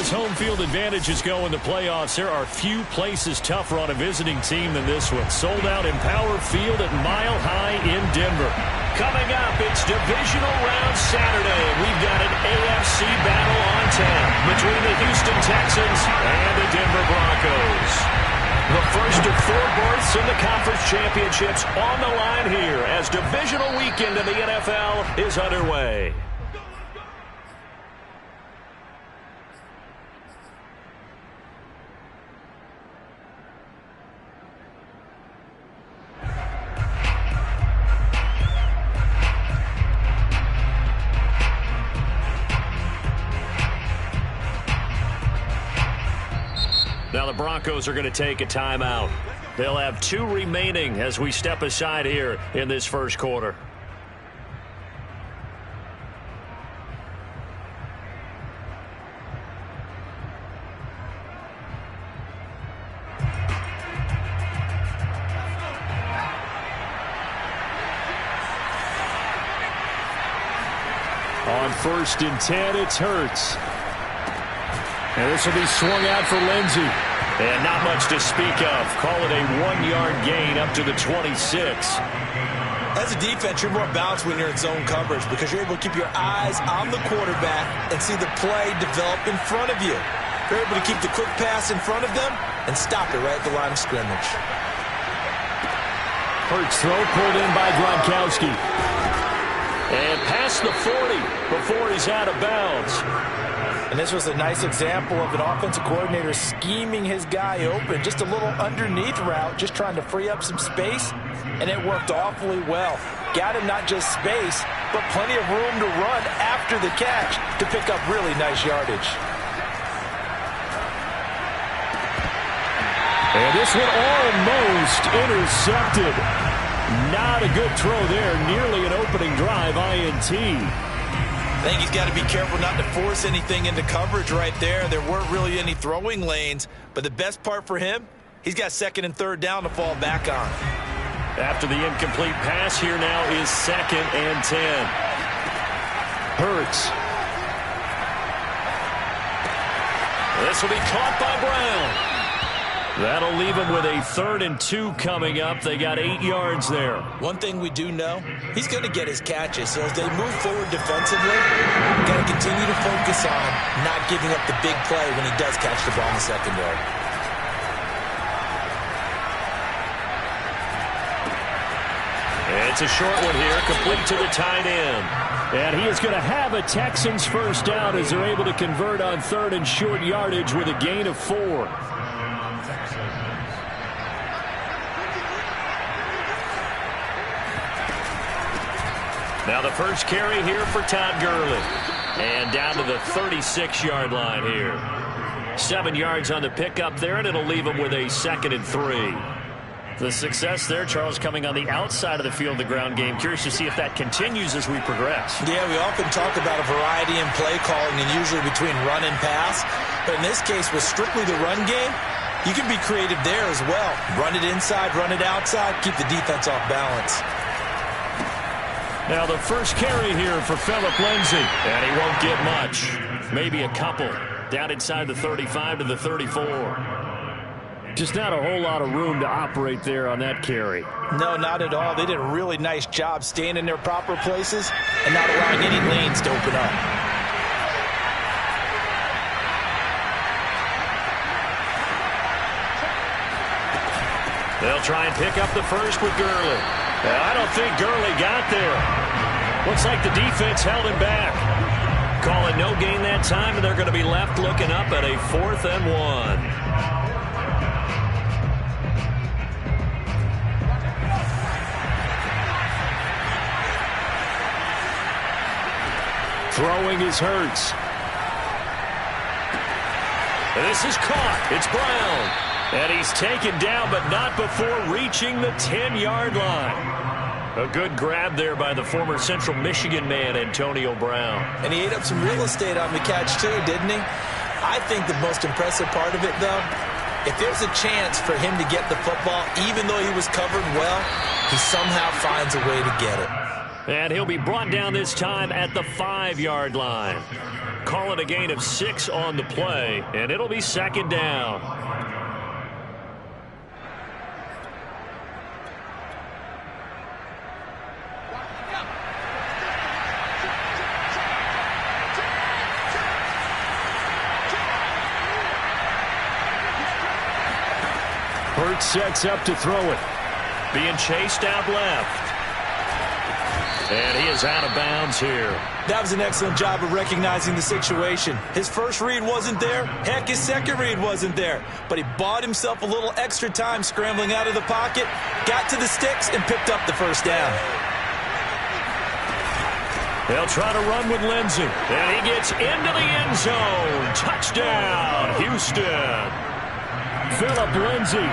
as home field advantages go in the playoffs, there are few places tougher on a visiting team than this one. Sold out in Power Field at Mile High in Denver. Coming up, it's Divisional Round Saturday. We've got an AFC battle on tap between the Houston Texans and the Denver Broncos. The first of 4 berths in the conference championships on the line here as divisional weekend in the NFL is underway. Now the Broncos are going to take a timeout. They'll have 2 remaining as we step aside here in this first quarter. On 1st and 10, it's Hurts. And this will be swung out for Lindsey. And not much to speak of. Call it a 1-yard gain up to the 26. As a defense, you're more balanced when you're in zone coverage because you're able to keep your eyes on the quarterback and see the play develop in front of you. You're able to keep the quick pass in front of them and stop it right at the line of scrimmage. Hurts throw pulled in by Gronkowski. And past the 40 before he's out of bounds. And this was a nice example of an offensive coordinator scheming his guy open. Just a little underneath route, just trying to free up some space. And it worked awfully well. Got him not just space, but plenty of room to run after the catch to pick up really nice yardage. And this one almost intercepted. Not a good throw there. Nearly an opening drive INT. I think he's got to be careful not to force anything into coverage right there. There weren't really any throwing lanes, but the best part for him, he's got 2nd and 3rd down to fall back on. After the incomplete pass, here now is 2nd and 10. Hurts. This will be caught by Brown. That'll leave him with a 3rd and 2 coming up. They got 8 yards there. One thing we do know, he's going to get his catches. So as they move forward defensively, got to continue to focus on not giving up the big play when he does catch the ball in the secondary. It's a short one here, complete to the tight end. And he is going to have a Texans first down as they're able to convert on 3rd and short yardage with a gain of 4. Now the first carry here for Todd Gurley. And down to the 36-yard line here. 7 yards on the pickup there, and it'll leave him with a 2nd and 3. The success there, Charles, coming on the outside of the field, the ground game. Curious to see if that continues as we progress. Yeah, we often talk about a variety in play calling and usually between run and pass. But in this case, with strictly the run game, you can be creative there as well. Run it inside, run it outside, keep the defense off balance. Now the first carry here for Phillip Lindsay. And he won't get much. Maybe a couple. Down inside the 35 to the 34. Just not a whole lot of room to operate there on that carry. No, not at all. They did a really nice job staying in their proper places and not allowing any lanes to open up. They'll try and pick up the first with Gurley. I don't think Gurley got there. Looks like the defense held him back. Call it no gain that time, and they're going to be left looking up at a 4th and 1. Throwing is Hurts. This is caught. It's Brown. And he's taken down, but not before reaching the 10-yard line. A good grab there by the former Central Michigan man, Antonio Brown. And he ate up some real estate on the catch, too, didn't he? I think the most impressive part of it, though, if there's a chance for him to get the football, even though he was covered well, he somehow finds a way to get it. And he'll be brought down this time at the 5-yard line. Call it a gain of 6 on the play, and it'll be second down. Hurts sets up to throw it. Being chased out left. And he is out of bounds here. That was an excellent job of recognizing the situation. His first read wasn't there. Heck, his second read wasn't there. But he bought himself a little extra time scrambling out of the pocket, got to the sticks, and picked up the first down. They'll try to run with Lindsey. And he gets into the end zone. Touchdown, Houston. Phillip Lindsay.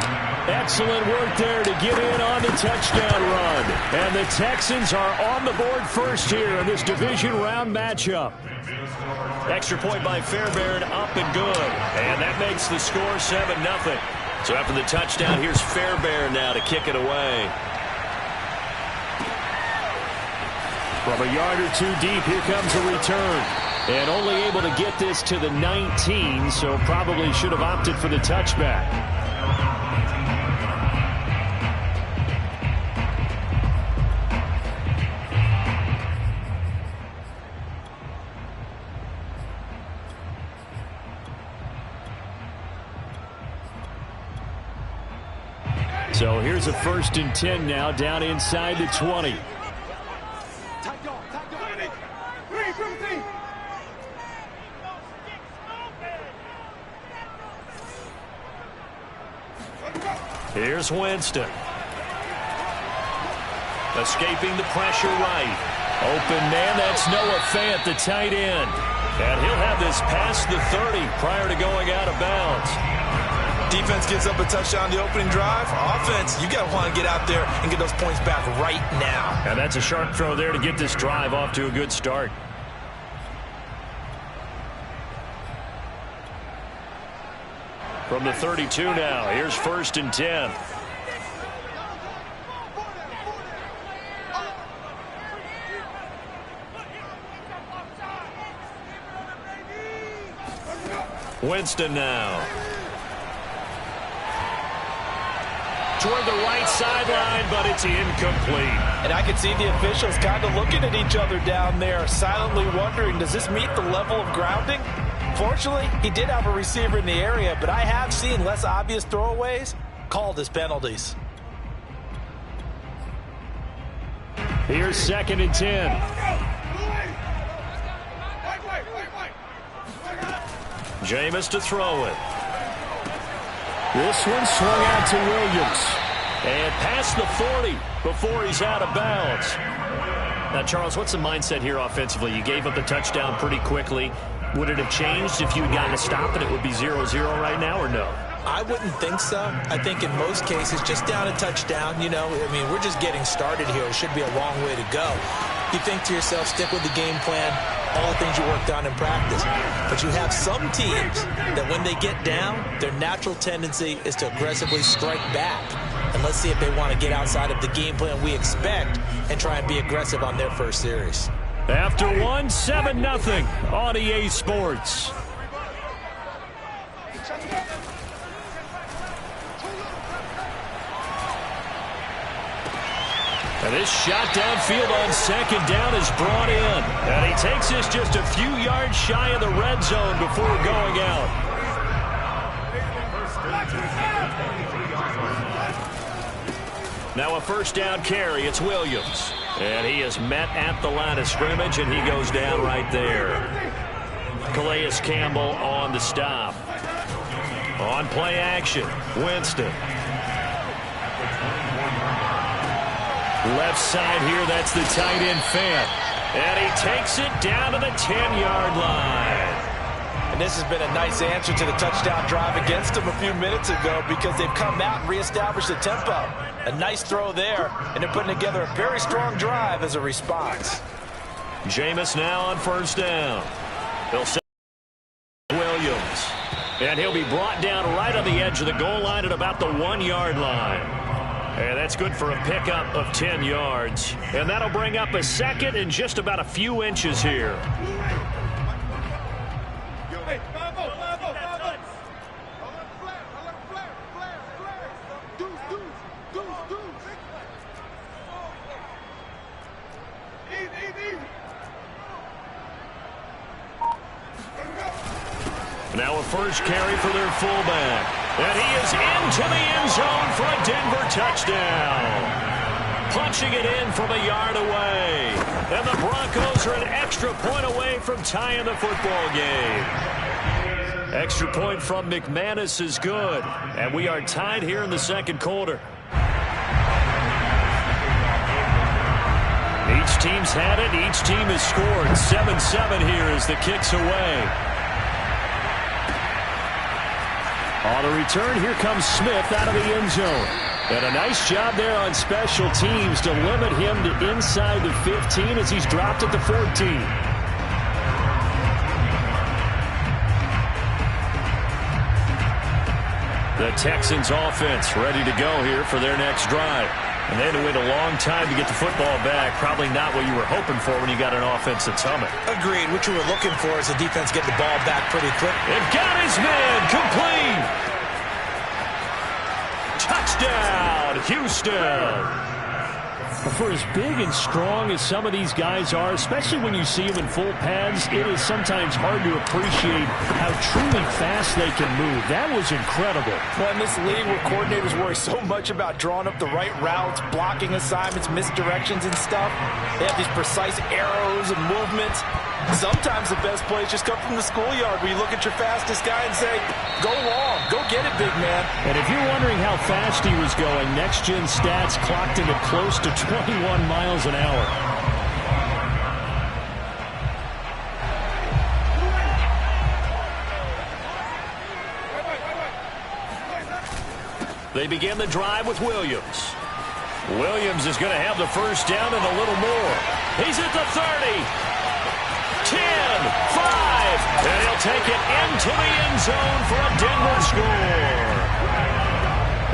Excellent work there to get in on the touchdown run. And the Texans are on the board first here in this division round matchup. Extra point by Fairbairn, up and good. And that makes the score 7-0. So after the touchdown, here's Fairbairn now to kick it away. From a yard or two deep, here comes a return. And only able to get this to the 19, so probably should have opted for the touchback. So here's a 1st and 10 now, down inside the 20. Here's Winston. Escaping the pressure right. Open man, that's Noah Fant, the tight end. And he'll have this past the 30 prior to going out of bounds. Defense gives up a touchdown the opening drive. Offense, you got to want to get out there and get those points back right now. And that's a sharp throw there to get this drive off to a good start. From the 32 now, here's 1st and 10. Winston now. Toward the right sideline, but it's incomplete. And I can see the officials kind of looking at each other down there, silently wondering, does this meet the level of grounding? Fortunately, he did have a receiver in the area, but I have seen less obvious throwaways called as penalties. Here's 2nd and 10. Jameis to throw it. This one swung out to Williams. And past the 40 before he's out of bounds. Now, Charles, what's the mindset here offensively? You gave up the touchdown pretty quickly. Would it have changed if you had gotten a stop and it would be 0-0 right now, or no? I wouldn't think so. I think in most cases, just down a touchdown, you know, I mean, we're just getting started here. It should be a long way to go. You think to yourself, stick with the game plan, all the things you worked on in practice. But you have some teams that when they get down, their natural tendency is to aggressively strike back. And let's see if they want to get outside of the game plan we expect and try and be aggressive on their first series. After one, 7-0 on EA Sports. And this shot downfield on 2nd down is brought in. And he takes this just a few yards shy of the red zone before going out. Now a 1st down carry. It's Williams. And he is met at the line of scrimmage, and he goes down right there. Calais Campbell on the stop. On play action, Winston. Left side here, that's the tight end Fant. And he takes it down to the 10-yard line. And this has been a nice answer to the touchdown drive against them a few minutes ago because they've come out and reestablished the tempo. A nice throw there, and they're putting together a very strong drive as a response. Jameis now on 1st down. He'll set Williams. And he'll be brought down right on the edge of the goal line at about the 1-yard line. And that's good for a pickup of 10 yards. And that'll bring up a second and just about a few inches here. Now a first carry for their fullback. And he is into the end zone for a Denver touchdown. Punching it in from a yard away. And the Broncos are an extra point away from tying the football game. Extra point from McManus is good. And we are tied here in the second quarter. Each team's had it. Each team has scored. 7-7 here as the kick's away. On the return, here comes Smith out of the end zone. And a nice job there on special teams to limit him to inside the 15 as he's dropped at the 14. The Texans offense ready to go here for their next drive. And they had to wait a long time to get the football back. Probably not what you were hoping for when you got an offense that's humming. Agreed. What you were looking for is the defense getting the ball back pretty quick. It got his man complete. Touchdown, Houston. For as big and strong as some of these guys are, especially when you see them in full pads, it is sometimes hard to appreciate how truly fast they can move. That was incredible. Well, in this league where coordinators worry so much about drawing up the right routes, blocking assignments, misdirections and stuff, they have these precise arrows and movements. Sometimes the best plays just come from the schoolyard where you look at your fastest guy and say, go long, go get it, big man. And if you're wondering how fast he was going, next-gen stats clocked him at close to 21 miles an hour. They begin the drive with Williams. Williams is going to have the first down and a little more. He's at the 30. 10, 5, and he'll take it into the end zone for a Denver score.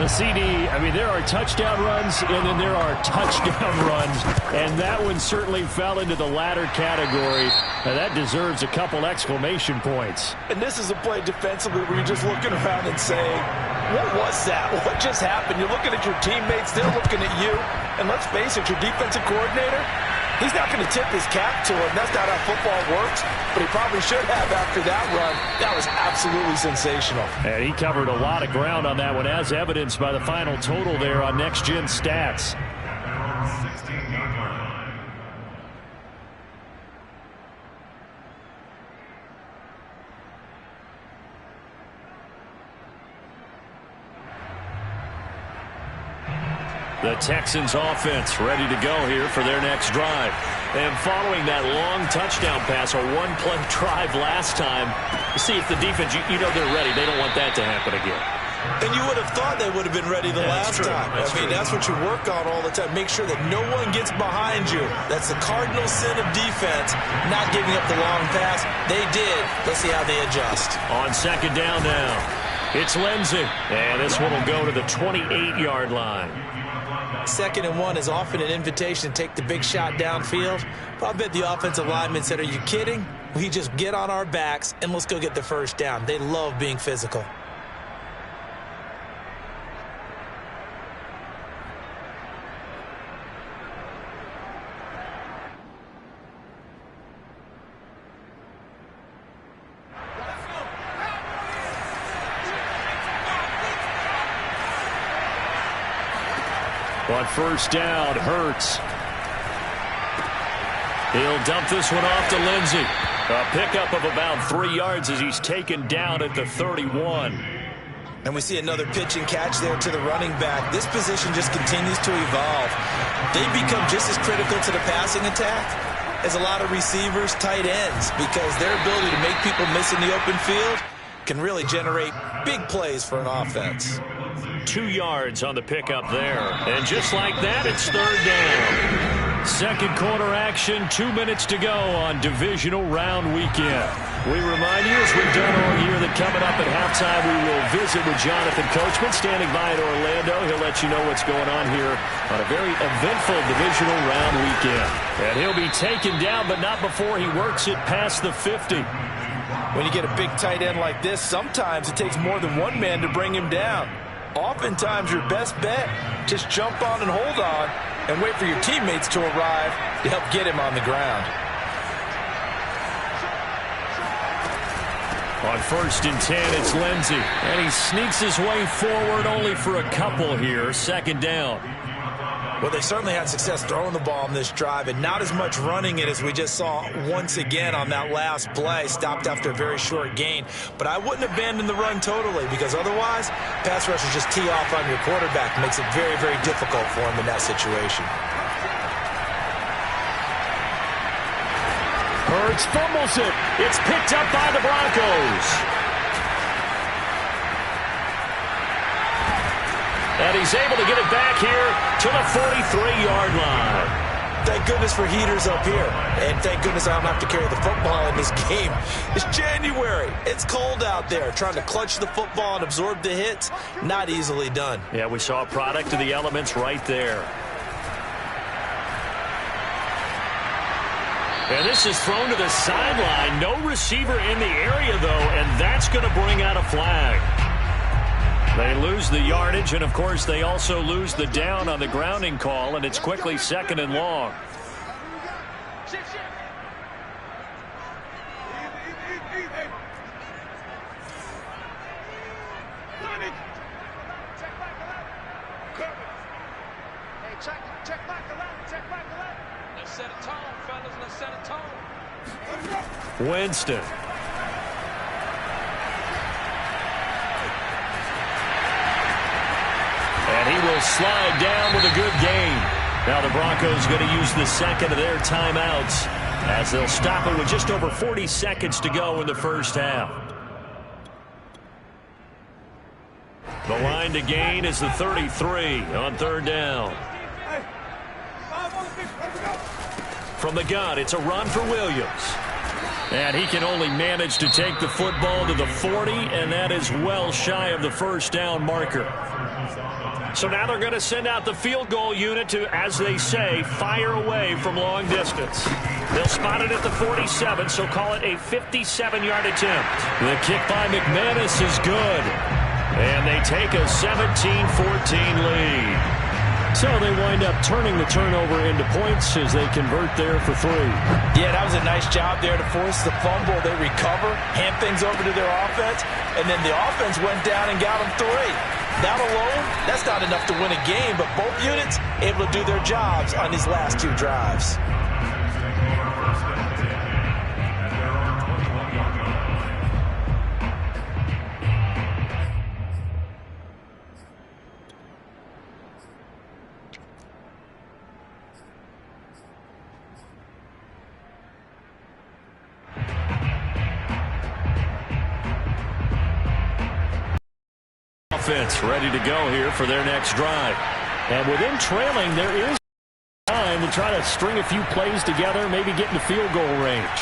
The CD, I mean, there are touchdown runs, and then there are touchdown runs, and that one certainly fell into the latter category. Now, that deserves a couple exclamation points. And this is a play defensively where you're just looking around and saying, what was that? What just happened? You're looking at your teammates, they're looking at you, and let's face it, your defensive coordinator, he's not going to tip his cap to him. That's not how football works, but he probably should have after that run. That was absolutely sensational. And he covered a lot of ground on that one, as evidenced by the final total there on next-gen stats. The Texans offense ready to go here for their next drive. And following that long touchdown pass, a one-play drive last time, see if the defense, you know they're ready. They don't want that to happen again. And you would have thought they would have been ready the last time. That's what you work on all the time. Make sure that no one gets behind you. That's the cardinal sin of defense, not giving up the long pass. They did. Let's see how they adjust. On second down now, it's Lindsey. And this one will go to the 28-yard line. 2nd and 1 is often an invitation to take the big shot downfield. But I bet the offensive lineman said, are you kidding? We just get on our backs and let's go get the first down. They love being physical. On first down, Hurts. He'll dump this one off to Lindsey. A pickup of about 3 yards as he's taken down at the 31. And we see another pitch and catch there to the running back. This position just continues to evolve. They become just as critical to the passing attack as a lot of receivers, tight ends, because their ability to make people miss in the open field can really generate big plays for an offense. 2 yards on the pickup there. And just like that, it's third down. Second quarter action, 2 minutes to go on divisional round weekend. We remind you, as we've done all year, that coming up at halftime, we will visit with Jonathan Coachman, standing by in Orlando. He'll let you know what's going on here on a very eventful divisional round weekend. And he'll be taken down, but not before he works it past the 50. When you get a big tight end like this, sometimes it takes more than one man to bring him down. Oftentimes, your best bet, just jump on and hold on and wait for your teammates to arrive to help get him on the ground. On 1st and 10, it's Lindsey. And he sneaks his way forward only for a couple here. 2nd down. Well, they certainly had success throwing the ball on this drive and not as much running it as we just saw once again on that last play. Stopped after a very short gain. But I wouldn't abandon the run totally, because otherwise, pass rushers just tee off on your quarterback. Makes it very, very difficult for him in that situation. Hurts fumbles it. It's picked up by the Broncos. And he's able to get it back here to the 43-yard line. Thank goodness for heaters up here. And thank goodness I don't have to carry the football in this game. It's January. It's cold out there. Trying to clutch the football and absorb the hits, not easily done. Yeah, we saw a product of the elements right there. And this is thrown to the sideline. No receiver in the area, though, and that's going to bring out a flag. They lose the yardage, and, of course, they also lose the down on the grounding call, and it's quickly 2nd and long. Check back the left. Let's set a tone, fellas. Let's set a tone. Winston. And he will slide down with a good gain. Now the Broncos going to use the 2nd of their timeouts as they'll stop it with just over 40 seconds to go in the 1st half. The line to gain is the 33 on 3rd down. From the gun, it's a run for Williams. And he can only manage to take the football to the 40, and that is well shy of the 1st down marker. So now they're going to send out the field goal unit to, as they say, fire away from long distance. They'll spot it at the 47, so call it a 57-yard attempt. The kick by McManus is good. And they take a 17-14 lead. So they wind up turning the turnover into points as they convert there for 3. Yeah, that was a nice job there to force the fumble. They recover, hand things over to their offense, and then the offense went down and got them 3. That alone, that's not enough to win a game, but both units able to do their jobs on these last 2 drives. Offense ready to go here for their next drive. And with them trailing, there is time to try to string a few plays together, maybe get into field goal range.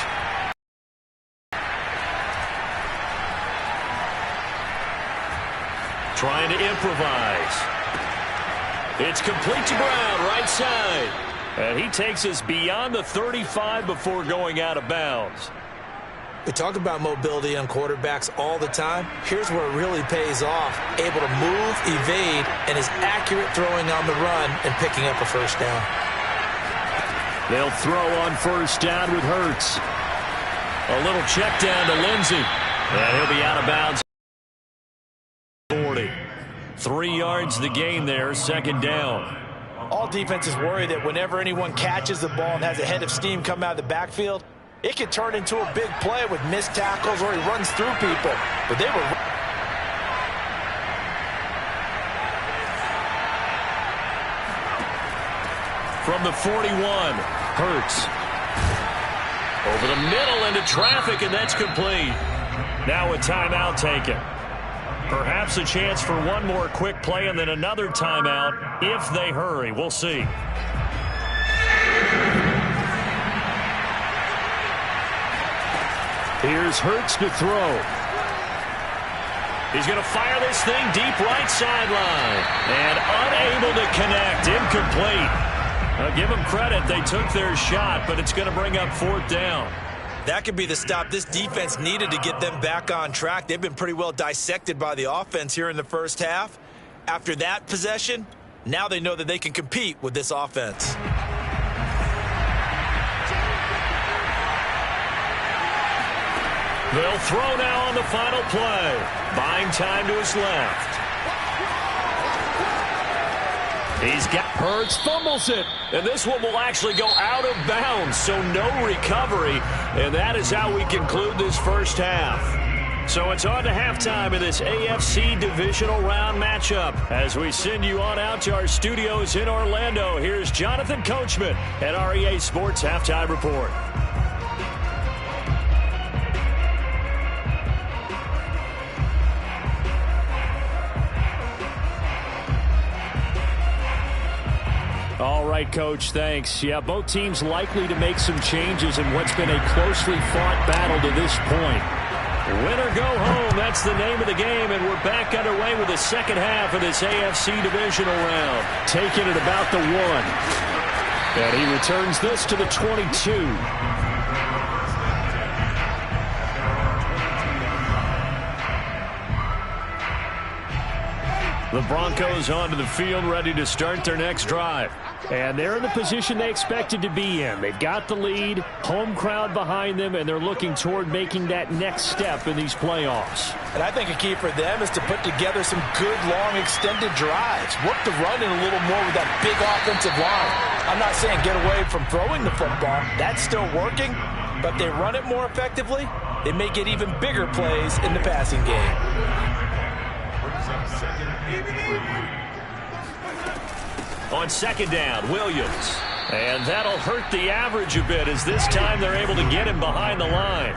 Trying to improvise. It's complete to Brown, right side. And he takes us beyond the 35 before going out of bounds. We talk about mobility on quarterbacks all the time. Here's where it really pays off. Able to move, evade, and is accurate throwing on the run and picking up a 1st down. They'll throw on 1st down with Hurts. A little check down to Lindsey. And he'll be out of bounds. 40. 3 yards the gain there, 2nd down. All defenses worry that whenever anyone catches the ball and has a head of steam come out of the backfield, it can turn into a big play with missed tackles or he runs through people. But they were... From the 41, Hurts. Over the middle into traffic, and that's complete. Now a timeout taken. Perhaps a chance for one more quick play and then another timeout if they hurry. We'll see. Here's Hurts to throw. He's going to fire this thing deep right sideline. And unable to connect. Incomplete. I'll give them credit. They took their shot, but it's going to bring up 4th down. That could be the stop this defense needed to get them back on track. They've been pretty well dissected by the offense here in the first half. After that possession, now they know that they can compete with this offense. They'll throw now on the final play. Buying time to his left. He's got Hurts, fumbles it. And this one will actually go out of bounds, so no recovery. And that is how we conclude this first half. So it's on to halftime in this AFC divisional round matchup. As we send you on out to our studios in Orlando, here's Jonathan Coachman at REA Sports Halftime Report. All right, Coach, thanks. Yeah, both teams likely to make some changes in what's been a closely fought battle to this point. Win or go home, that's the name of the game, and we're back underway with the second half of this AFC divisional round. Taking it about the 1. And he returns this to the 22. The Broncos onto the field, ready to start their next drive. And they're in the position they expected to be in. They've got the lead, home crowd behind them, and they're looking toward making that next step in these playoffs. And I think a key for them is to put together some good, long, extended drives. Work the run in a little more with that big offensive line. I'm not saying get away from throwing the football. That's still working. But if they run it more effectively, they may get even bigger plays in the passing game. On second down, Williams. And that'll hurt the average a bit as this time they're able to get him behind the line.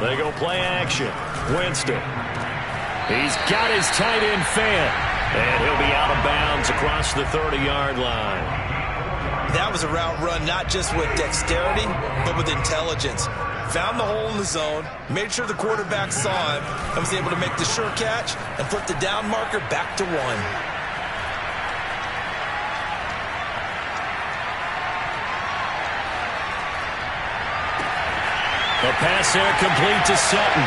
They go play action. Winston. He's got his tight end fan. And he'll be out of bounds across the 30-yard line. That was a route run not just with dexterity, but with intelligence. Found the hole in the zone, made sure the quarterback saw him, and was able to make the sure catch and flip the down marker back to 1. A pass there complete to Sutton.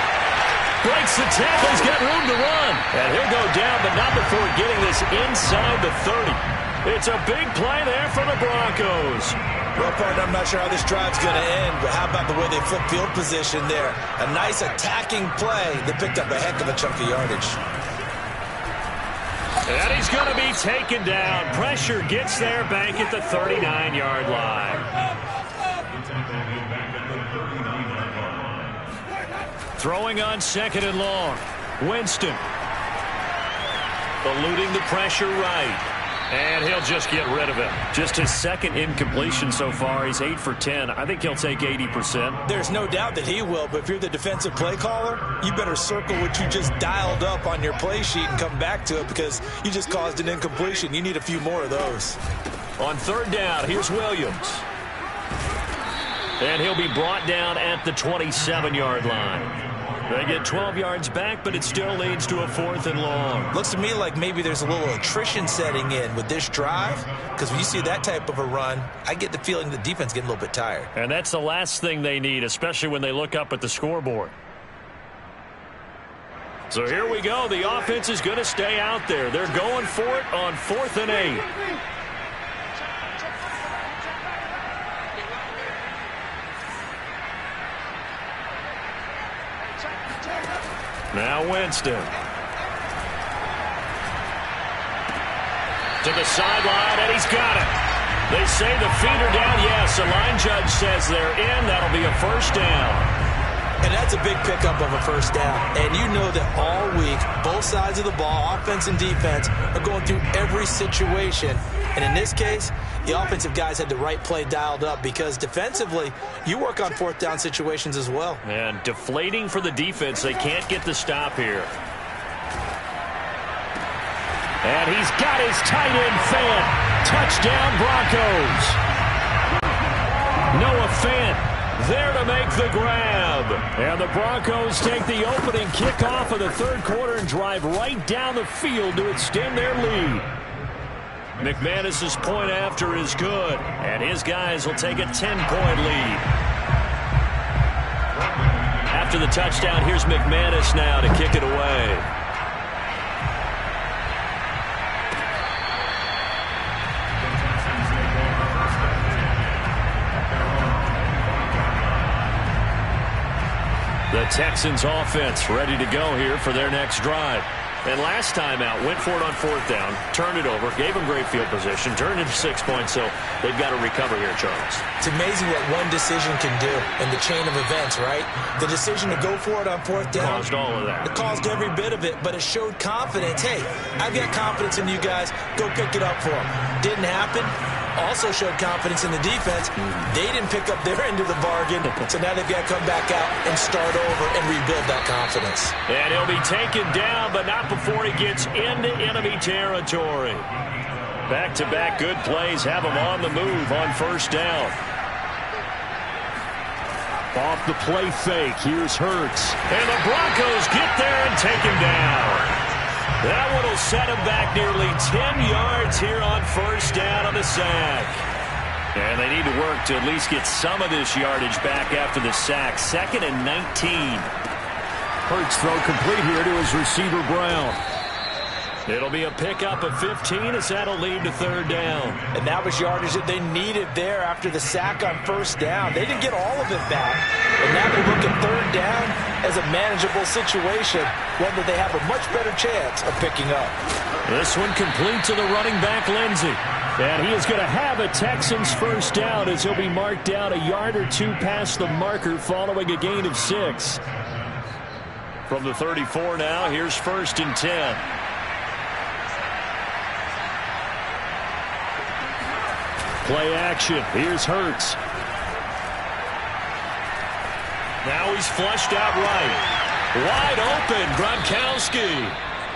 Breaks the tackle, he's got room to run. And he'll go down, but not before getting this inside the 30. It's a big play there for the Broncos. Well, partner, I'm not sure how this drive's going to end, but how about the way they flip field position there? A nice attacking play that picked up a heck of a chunk of yardage. And he's going to be taken down. Pressure gets there back at the 39-yard line. Throwing on second and long. Winston. Eluding the pressure right. And he'll just get rid of it. Just his second incompletion so far. He's 8 for 10. I think he'll take 80%. There's no doubt that he will, but if you're the defensive play caller, you better circle what you just dialed up on your play sheet and come back to it because you just caused an incompletion. You need a few more of those. On third down, here's Williams. And he'll be brought down at the 27-yard line. They get 12 yards back, but it still leads to a 4th and long. Looks to me like maybe there's a little attrition setting in with this drive, because when you see that type of a run, I get the feeling the defense getting a little bit tired. And that's the last thing they need, especially when they look up at the scoreboard. So here we go. The offense is going to stay out there. They're going for it on 4th and 8. Now Winston. To the sideline, and he's got it. They say the feet are down. Yes, the line judge says they're in. That'll be a first down. And that's a big pickup of a first down. And you know that all week, both sides of the ball, offense and defense, are going through every situation. And in this case, the offensive guys had the right play dialed up because defensively, you work on 4th down situations as well. And deflating for the defense. They can't get the stop here. And he's got his tight end fan. Touchdown, Broncos. Noah Fant there to make the grab. And the Broncos take the opening kickoff of the third quarter and drive right down the field to extend their lead. McManus's point after is good, and his guys will take a 10-point lead. After the touchdown, here's McManus now to kick it away. The Texans offense ready to go here for their next drive. And last time out, went for it on fourth down, turned it over, gave them great field position, turned it to 6 points, so they've got to recover here, Charles. It's amazing what one decision can do in the chain of events, right? The decision to go for it on fourth down. Caused all of that. It caused every bit of it, but it showed confidence. Hey, I've got confidence in you guys. Go pick it up for them. Didn't happen. Also showed confidence in the defense. They didn't pick up their end of the bargain, so now they've got to come back out and start over and rebuild that confidence. And he'll be taken down, but not before he gets into enemy territory. Back-to-back good plays have him on the move on first down. Off the play fake, here's Hurts. And the Broncos get there and take him down. That one will set him back nearly 10 yards here on first down on the sack. And they need to work to at least get some of this yardage back after the sack. 2nd and 19. Hurts throw complete here to his receiver Brown. It'll be a pickup of 15 as that'll lead to third down. And that was yardage that they needed there after the sack on first down. They didn't get all of it back. And now they're looking third down as a manageable situation, one that they have a much better chance of picking up. This one complete to the running back, Lindsey. And he is going to have a Texans first down as he'll be marked down a yard or two past the marker following a gain of 6. From the 34 now, here's 1st and 10. Play action. Here's Hurts. Now he's flushed out right. Wide open, Gronkowski.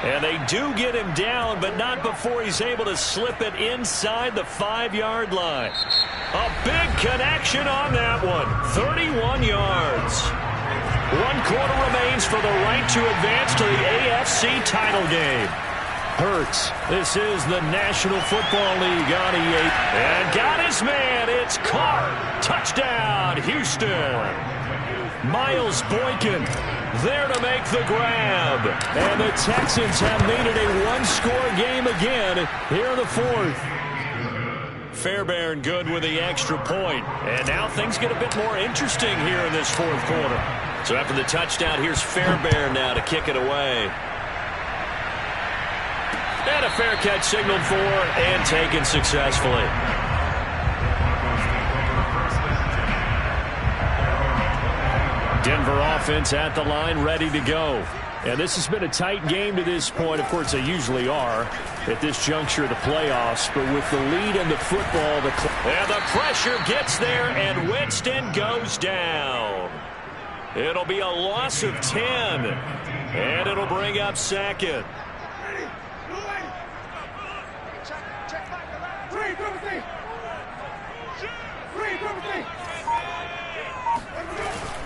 And they do get him down, but not before he's able to slip it inside the 5-yard line. A big connection on that one. 31 yards. 1 quarter remains for the right to advance to the AFC title game. Hurts. This is the National Football League on E8. And got his man. It's caught. Touchdown, Houston. Miles Boykin there to make the grab. And the Texans have made it a one-score game again here in the fourth. Fairbairn good with the extra point. And now things get a bit more interesting here in this fourth quarter. So after the touchdown, here's Fairbairn now to kick it away. And a fair catch signaled for and taken successfully. Denver offense at the line, ready to go. And this has been a tight game to this point. Of course, they usually are at this juncture of the playoffs. But with the lead in the football, and the pressure gets there, and Winston goes down. It'll be a loss of 10, and it'll bring up 2nd.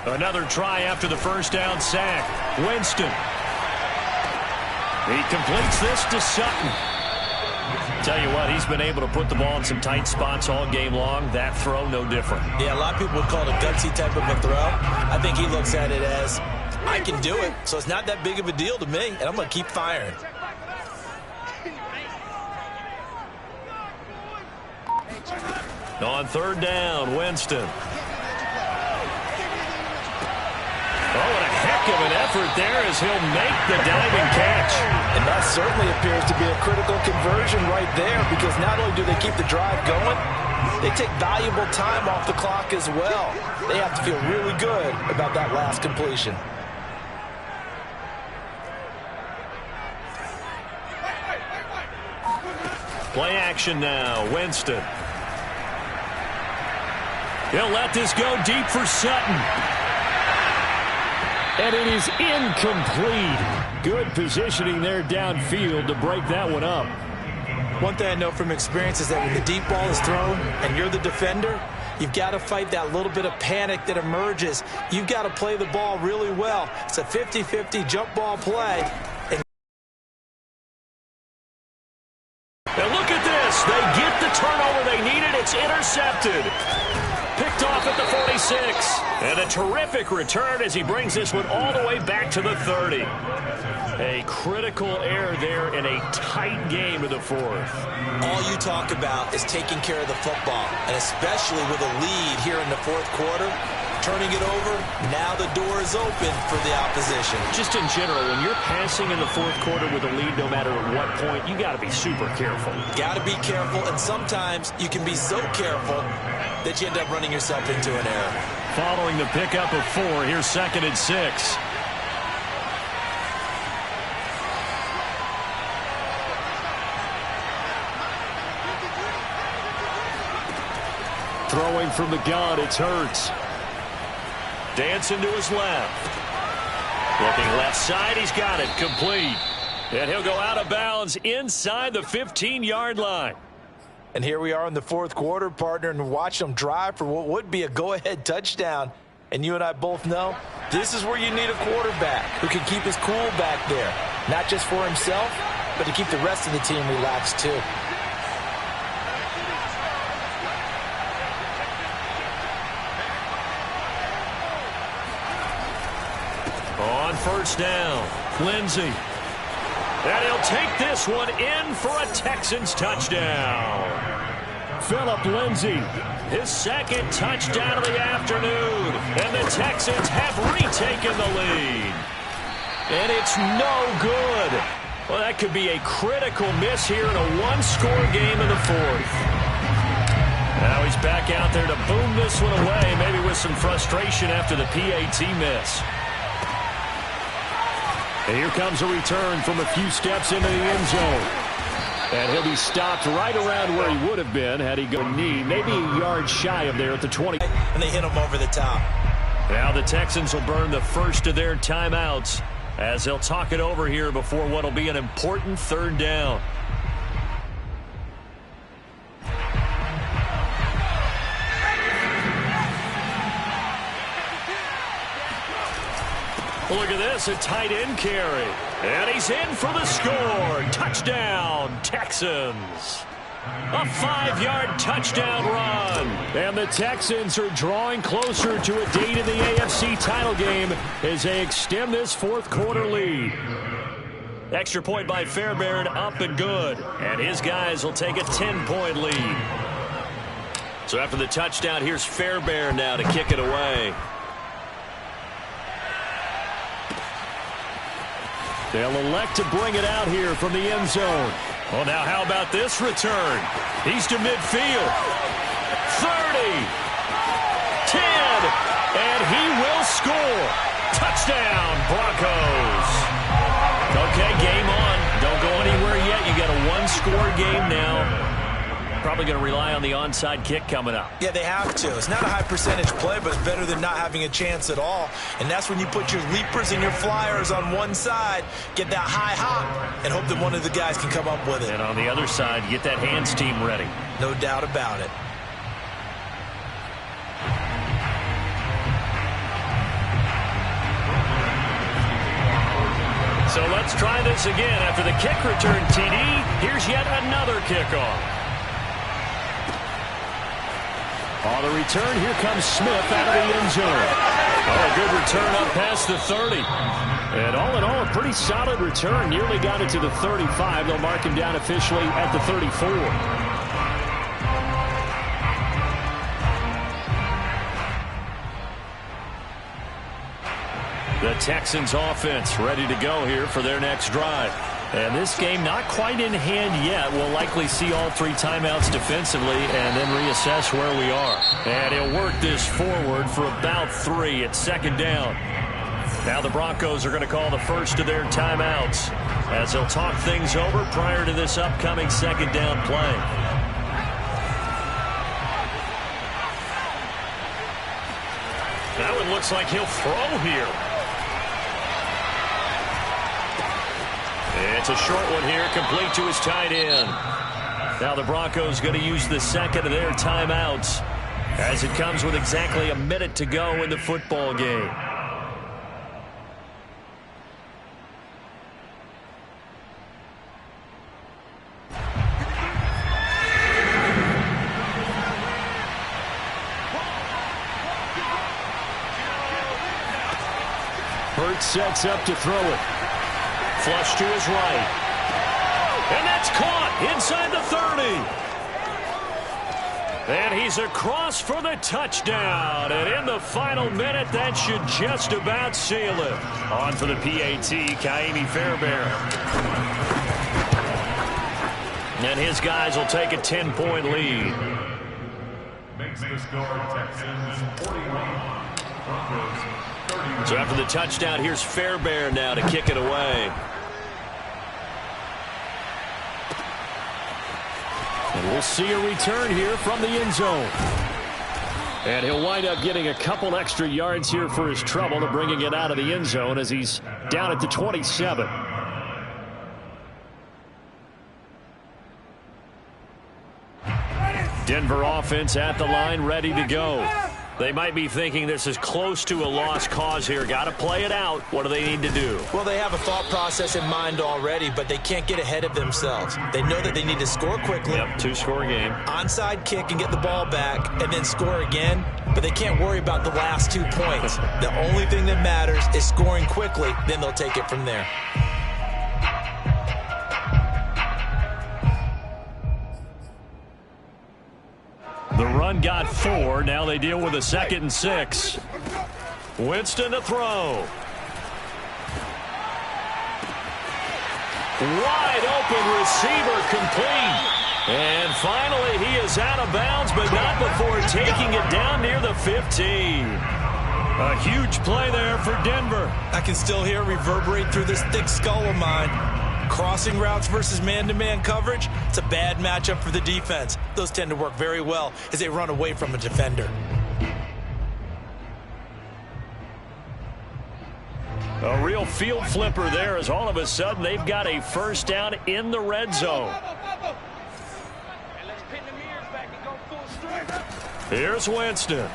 Another try after the first down sack. Winston. He completes this to Sutton. Tell you what, he's been able to put the ball in some tight spots all game long. That throw, no different. Yeah, a lot of people would call it a gutsy type of a throw. I think he looks at it as, I can do it, so it's not that big of a deal to me, and I'm going to keep firing. On third down, Winston. Oh, and a heck of an effort there as he'll make the diving catch. And that certainly appears to be a critical conversion right there, because not only do they keep the drive going, they take valuable time off the clock as well. They have to feel really good about that last completion. Play action now, Winston. He'll let this go deep for Sutton. And it is incomplete. Good positioning there downfield to break that one up. One thing I know from experience is that when the deep ball is thrown and you're the defender, You've got to fight that little bit of panic that emerges. You've got to play the ball really well. It's a 50-50 jump ball play. And look at this. They get the turnover they needed. It's intercepted. Picked off at the 46. And a terrific return as he brings this one all the way back to the 30. A critical error there in a tight game in the fourth. All you talk about is taking care of the football, and especially with a lead here in the fourth quarter, turning it over, now the door is open for the opposition. Just in general, when you're passing in the fourth quarter with a lead, no matter at what point, you got to be super careful. Got to be careful, and sometimes you can be so careful that you end up running yourself into an error. Following the pickup of 4, here's 2nd and 6. Throwing from the gun, it's Hurts. Dancing to his left. Looking left side, he's got it. Complete. And he'll go out of bounds inside the 15-yard line. And here we are in the fourth quarter, partner, and watch them drive for what would be a go-ahead touchdown. And you and I both know this is where you need a quarterback who can keep his cool back there. Not just for himself, but to keep the rest of the team relaxed too. On first down, Lindsey. And he'll take this one in for a Texans touchdown. Phillip Lindsey, his 2nd touchdown of the afternoon. And the Texans have retaken the lead. And it's no good. Well, that could be a critical miss here in a one-score game in the fourth. Now he's back out there to boom this one away, maybe with some frustration after the PAT miss. And here comes a return from a few steps into the end zone. And he'll be stopped right around where he would have been had he gone knee, maybe a yard shy of there at the 20. And they hit him over the top. Now the Texans will burn the first of their timeouts as they'll talk it over here before what will be an important 3rd down. Look at this, a tight end carry. And he's in for the score. Touchdown, Texans. A 5-yard touchdown run. And the Texans are drawing closer to a date in the AFC title game as they extend this fourth quarter lead. Extra point by Fairbairn, up and good. And his guys will take a 10-point lead. So after the touchdown, here's Fairbairn now to kick it away. They'll elect to bring it out here from the end zone. Well, now how about this return? He's to midfield. 30. 10. And he will score. Touchdown, Broncos. Okay, game on. Don't go anywhere yet. You got a one-score game now. Probably going to rely on the onside kick coming up. Yeah, they have to. It's not a high percentage play, but it's better than not having a chance at all. And that's when you put your leapers and your flyers on one side, get that high hop, and hope that one of the guys can come up with it. And on the other side, get that hands team ready. No doubt about it. So let's try this again. After the kick return TD, here's yet another kickoff. On the return, here comes Smith out of the end zone. Oh, a good return up past the 30. And all in all, a pretty solid return. Nearly got it to the 35. They'll mark him down officially at the 34. The Texans offense ready to go here for their next drive. And this game not quite in hand yet. We'll likely see all 3 timeouts defensively and then reassess where we are. And he'll work this forward for about 3 at 2nd down. Now the Broncos are going to call the first of their timeouts as they'll talk things over prior to this upcoming 2nd down play. That one looks like he'll throw here. It's a short one here, complete to his tight end. Now the Broncos going to use the second of their timeouts. as it comes with exactly a minute to go in the football game. Hurts sets up to throw it. Flush to his right. And that's caught inside the 30. And he's across for the touchdown. And in the final minute, that should just about seal it. On for the PAT, Kaimi Fairbairn. And his guys will take a 10-point lead. Makes the score Texans 41. So after the touchdown, here's Fairbairn now to kick it away. And we'll see a return here from the end zone. And he'll wind up getting a couple extra yards here for his trouble to bringing it out of the end zone as he's down at the 27. Denver offense at the line, ready to go. They might be thinking this is close to a lost cause here. Got to play it out. What do they need to do? Well, they have a thought process in mind already, but they can't get ahead of themselves. They know that they need to score quickly. Yep, two-score game. Onside kick and get the ball back and then score again, but they can't worry about the last 2 points. The only thing that matters is scoring quickly, then they'll take it from there. The run got 4. Now they deal with a 2nd and 6. Winston to throw. Wide open receiver complete. And finally he is out of bounds, but not before taking it down near the 15. A huge play there for Denver. I can still hear it reverberate through this thick skull of mine. Crossing routes versus man-to-man coverage, it's a bad matchup for the defense. Those tend to work very well as they run away from a defender. A real field flipper there as all of a sudden they've got a first down in the red zone. Here's Winston.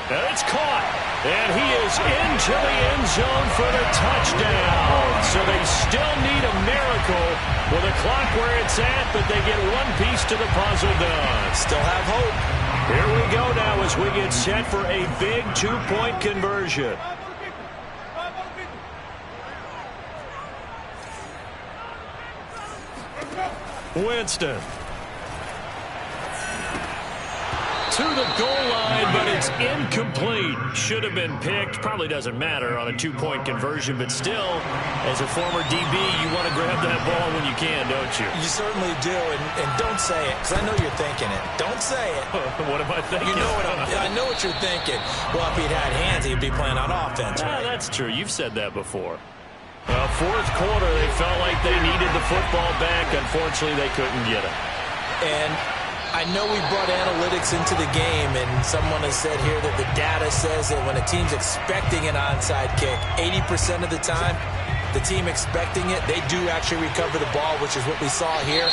And it's caught. And he is into the end zone for the touchdown. So they still need a miracle with the clock where it's at, but they get one piece to the puzzle done. Still have hope. Here we go now as we get set for a big two-point conversion. Winston. To the goal line, but it's incomplete. Should have been picked. Probably doesn't matter on a two-point conversion, but still, as a former DB, you want to grab that ball when you can, don't you? You certainly do, and don't say it, because I know you're thinking it. Don't say it. What am I thinking? You know I know what you're thinking. Well, if he'd had hands, he'd be playing on offense. Right? That's true. You've said that before. Fourth quarter, they felt like they needed the football back. Unfortunately, they couldn't get it. And I know we brought analytics into the game, and someone has said here that the data says that when a team's expecting an onside kick, 80% of the time, the team expecting it, they do actually recover the ball, which is what we saw here.